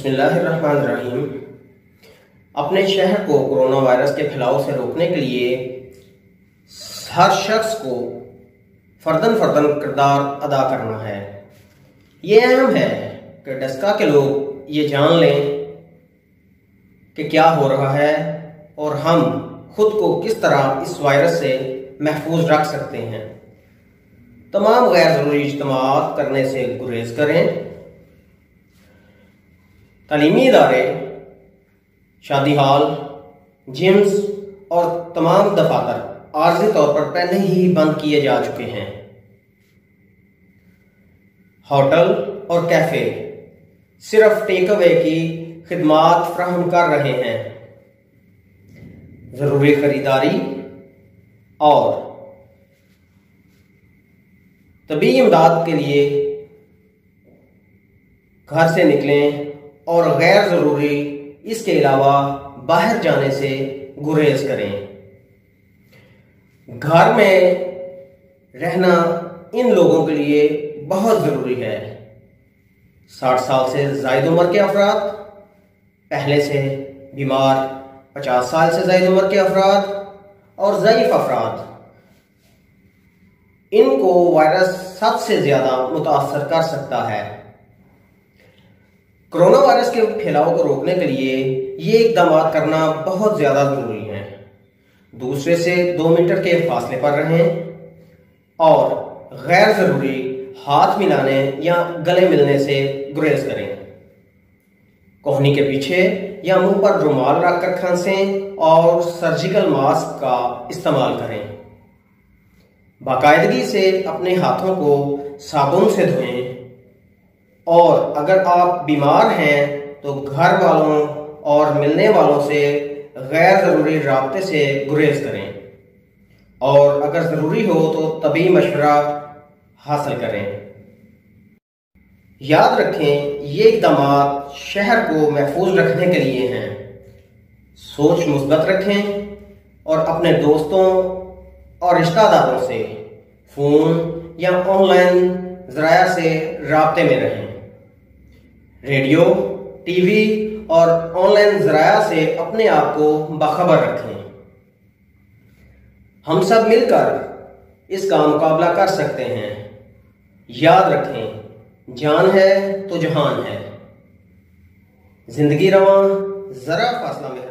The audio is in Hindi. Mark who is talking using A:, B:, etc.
A: बिस्मिल्लाहिर्रहमानिर्रहीम। अपने शहर को कोरोना वायरस के फैलाव से रोकने के लिए हर शख्स को फर्दन किरदार अदा करना है। ये अहम है कि डस्का के लोग ये जान लें कि क्या हो रहा है और हम खुद को किस तरह इस वायरस से महफूज रख सकते हैं। तमाम गैर ज़रूरी इज्तिमात करने से गुरेज करें। तालीमी इदारे, शादी हॉल, जिम्स और तमाम दफातर आर्जी तौर पर पहले ही बंद किए जा चुके हैं। होटल और कैफे सिर्फ टेक अवे की खिदमात फ्राहम कर रहे हैं। ज़रूरी खरीदारी और तबी इमदाद के लिए घर से निकलें और गैर ज़रूरी इसके अलावा बाहर जाने से गुरेज करें। घर में रहना इन लोगों के लिए बहुत ज़रूरी है। 60 साल से ज़ायद उम्र के अफराद, पहले से बीमार 50 साल से ज़ायद उम्र के अफराद और ज़ईफ़ अफराद, इनको वायरस सबसे ज़्यादा मुतासर कर सकता है। कोरोना वायरस के फैलाव को रोकने के लिए ये इक़दाम करना बहुत ज़्यादा ज़रूरी है। दूसरे से 2 मीटर के फासले पर रहें और गैर ज़रूरी हाथ मिलाने या गले मिलने से गुरेज करें। कोहनी के पीछे या मुंह पर रुमाल रखकर खांसें और सर्जिकल मास्क का इस्तेमाल करें। बाकायदगी से अपने हाथों को साबुन से धोएं और अगर आप बीमार हैं तो घर वालों और मिलने वालों से गैर ज़रूरी राब्ते से गुरेज करें और अगर ज़रूरी हो तो तबी मशवरा हासिल करें। याद रखें, ये इक़दाम शहर को महफूज रखने के लिए हैं। सोच मुस्बत रखें और अपने दोस्तों और रिश्तेदारों से फ़ोन या ऑनलाइन ज़राया से राब्ते में रहें। रेडियो, टीवी और ऑनलाइन ज़राया से अपने आप को बाखबर रखें। हम सब मिलकर इसका मुकाबला कर सकते हैं। याद रखें, जान है तो जहान है। जिंदगी रवां, ज़रा फासला में है।